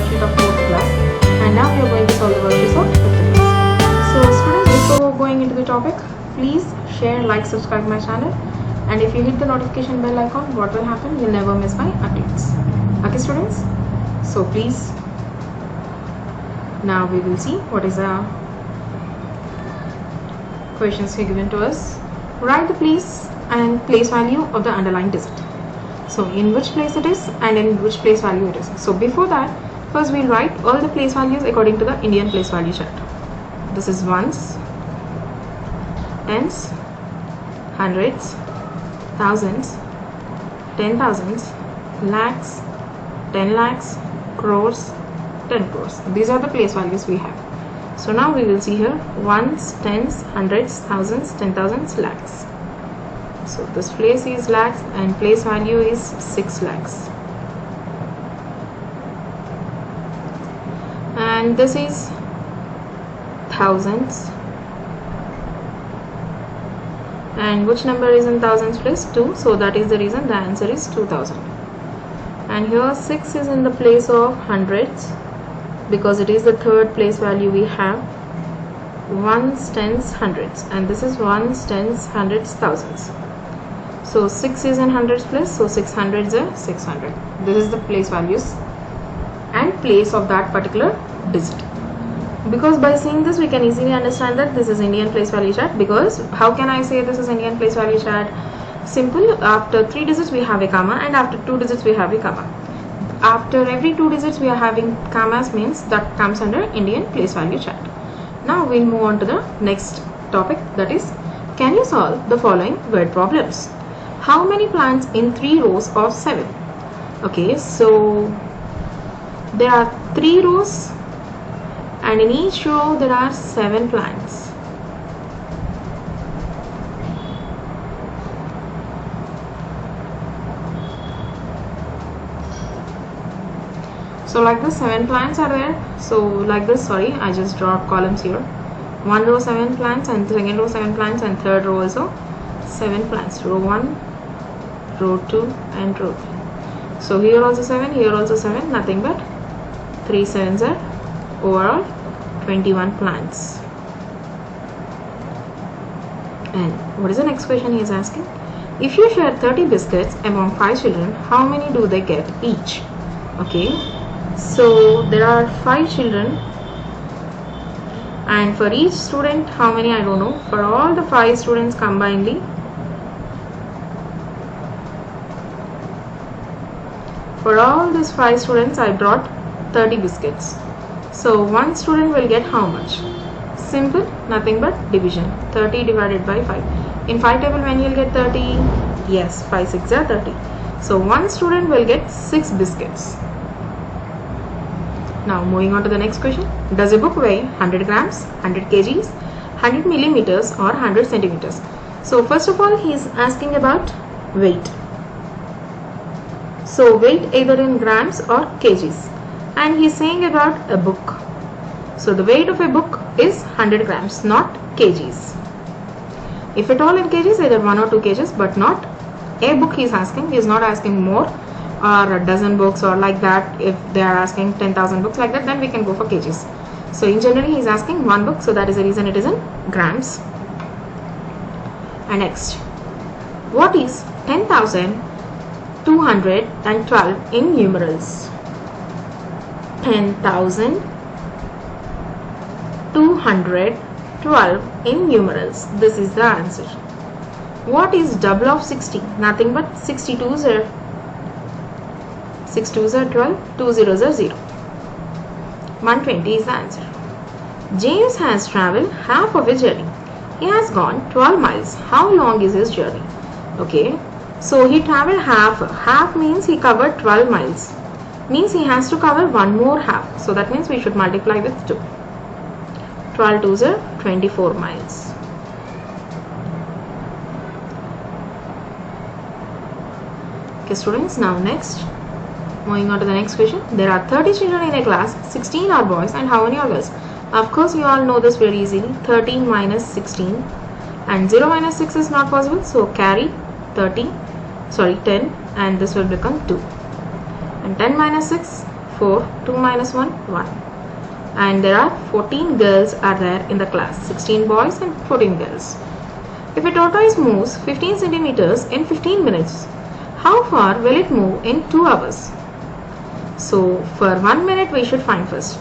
worksheet of 4th class, and now we are going to solve the worksheets of 5th class. So students, before going into the topic, please share, like, subscribe my channel, and if you hit the notification bell icon, what will happen? You'll never miss my updates. Okay students, so please, now we will see what is the questions here given to us. Write the place and place value of the underlying digit. So in which place it is and in which place value it is. So before that, first we'll write all the place values according to the Indian place value chart. This is ones, tens, hundreds, thousands, 10,000s, lakhs, 10 lakhs, crores, 10 crores. These are the place values we have. So now we will see here ones, tens, hundreds, thousands, 10,000s, lakhs. So this place is lakhs and place value is 6 lakhs. And this is thousands. And which number is in thousands place? 2. So that is the reason the answer is 2000. And here 6 is in the place of hundreds, because it is the third place value we have. Ones, tens, hundreds, and this is ones, tens, hundreds, thousands. So 6 is in hundreds place, so 600s are 600. This is the place values and place of that particular digit. Because by seeing this we can easily understand that this is Indian place value chart. Because how can I say this is Indian place value chart? Simple, after 3 digits we have a comma, and after 2 digits we have a comma. After every 2 digits we are having commas, means that comes under Indian place value chart. Now we'll move on to the next topic, that is, can you solve the following word problems? How many plants in 3 rows of 7? Okay, so there are 3 rows and in each row there are 7 plants. So like this 7 plants are there. So like this, sorry, I just draw columns here. 1 row 7 plants, and second row 7 plants, and third row also 7 plants. Row 1, row 2 and row 3. So here also 7, here also 7, nothing but 3 sevens are overall 21 plants. And what is the next question he is asking? If you share 30 biscuits among 5 children, how many do they get each? Okay, so there are 5 children, and for each student how many I don't know. For all the 5 students combinedly, for all these 5 students I brought 30 biscuits. So one student will get how much? Simple, nothing but division. 30 divided by 5. In 5 table when you will get 30? Yes, 5 6 are 30. So one student will get 6 biscuits. Now moving on to the next question. Does a book weigh 100 grams, 100 kgs, 100 millimeters or 100 centimeters? So first of all he is asking about weight. So weight either in grams or kgs, and he is saying about a book. So the weight of a book is 100 grams, not kgs. If at all in kgs, either 1 or 2 kgs, but not a book he is asking. He is not asking more, or a dozen books or like that. If they are asking 10,000 books like that, then we can go for kgs. So in general he is asking one book, so that is the reason it is in grams. And next, what is 10,212 in numerals? 10,212 in numerals. This is the answer. What is double of 60? Nothing but 62s are 6 2s are 12, 2 zeros are 0. 120 is the answer. James has travelled half of his journey. He has gone 12 miles. How long is his journey? Okay, so he travelled half. Half means he covered 12 miles. Means he has to cover one more half. So that means we should multiply with 2. 12 2s are 24 miles. Okay students, now next, moving on to the next question. There are 30 children in a class, 16 are boys and how many are girls? Of course you all know this very easily. 13 minus 16, and 0 minus 6 is not possible, so carry 10 and this will become 2. And 10 minus 6, 4. 2 minus 1, 1. And there are 14 girls are there in the class, 16 boys and 14 girls. If a tortoise moves 15 centimeters in 15 minutes, how far will it move in 2 hours? So for 1 minute we should find first.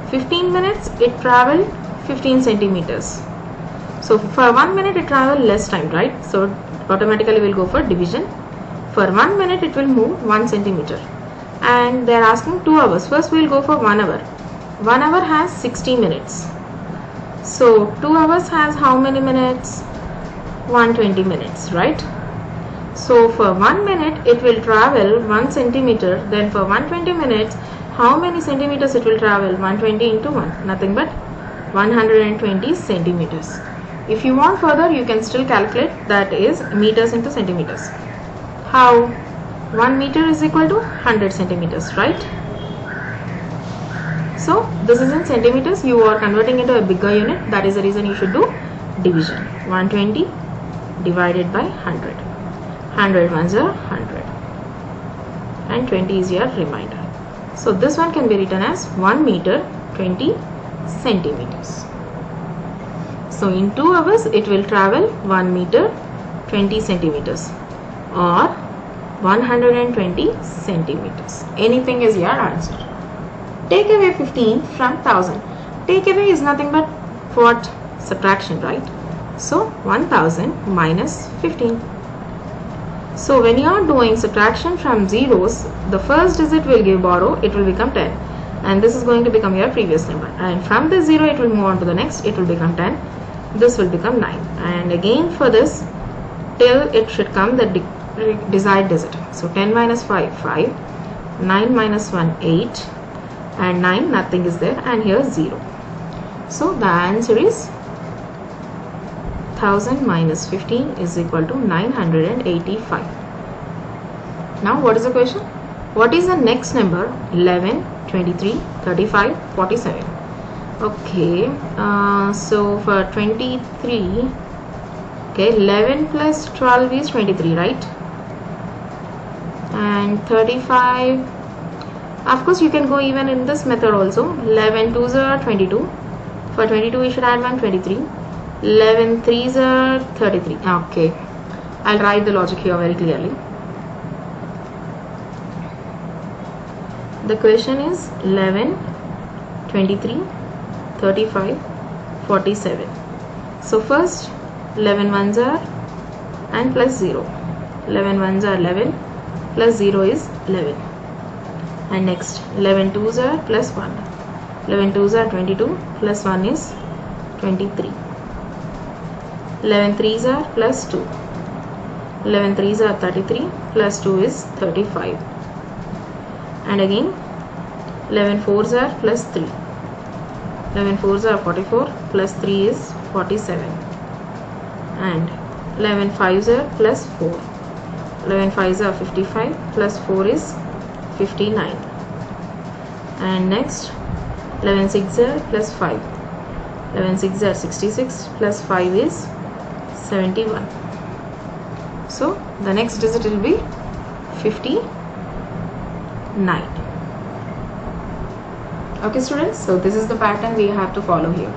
15 minutes it traveled 15 centimeters. So for 1 minute it traveled less time, right? So automatically we'll go for division. For 1 minute it will move 1 centimeter. And they are asking 2 hours. First we will go for 1 hour. 1 hour has 60 minutes. So 2 hours has how many minutes? 120 minutes, right? So for 1 minute it will travel 1 centimeter. Then for 120 minutes, how many centimeters it will travel? 120 into 1, nothing but 120 centimeters. If you want further, you can still calculate, that is meters into centimeters. How? 1 meter is equal to 100 centimeters, right? So this is in centimeters. You are converting into a bigger unit. That is the reason you should do division. 120 divided by 100. 100 ones are 100. And 20 is your remainder. So this one can be written as 1 meter 20 centimeters. So in 2 hours it will travel 1 meter 20 centimeters or 120 centimeters. Anything is your answer. Take away 15 from 1000. Take away is nothing but what? Subtraction, right? So 1000 minus 15. So when you are doing subtraction from zeros, the first digit will give borrow, it will become 10. And this is going to become your previous number. And from the 0 it will move on to the next, it will become 10. This will become 9. And again for this, till it should come the desired digit. So 10 minus 5, 5. 9 minus 1, 8. And 9, nothing is there, and here 0. So the answer is 1000 minus 15 is equal to 985. Now what is the question? What is the next number? 11, 23, 35, 47. Okay, so for 23, okay, 11 plus 12 is 23, right? And 35, of course you can go even in this method also. 11 2s are 22. For 22 we should add 1, 23. 11 3s are 33. Okay, I'll write the logic here very clearly. The question is 11, 23, 35, 47. So first 11 ones are and plus 0. 11 ones are 11 plus 0 is 11. And next 11 2s are plus 1. 11 2s are 22 plus 1 is 23. 11 3s are plus 2. 11 3s are 33 plus 2 is 35. And again 11 4s are plus 3. 11 4s are 44 plus 3 is 47. And 11 5s are plus 4. 11 5s are 55 plus 4 is 59. And next 11 6 are plus 5. 11 6 are 66 plus 5 is 71. So the next digit will be 59. Okay students, so this is the pattern we have to follow here.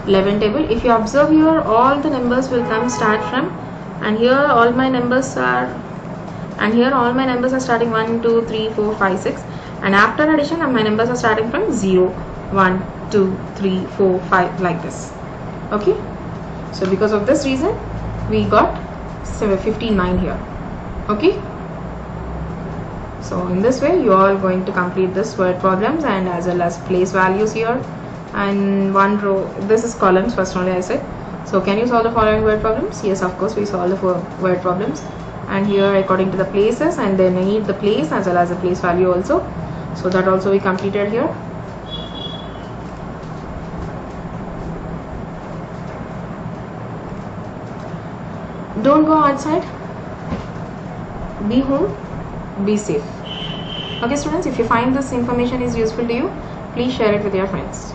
11 table, if you observe here, all the numbers will come start from, and here all my numbers are, and here all my numbers are starting 1 2 3 4 5 6, and after addition my numbers are starting from 0 1 2 3 4 5 like this. Okay, so because of this reason we got 59 here. Okay, so in this way you are going to complete this word problems and as well as place values here, and one row, this is columns first only I said. So can you solve the following word problems? Yes, of course we solve the 4 word problems, and here according to the places, and then I need the place as well as the place value also, so that also we completed here. Don't go outside, be home, be safe. Okay students, if you find this information is useful to you, please share it with your friends.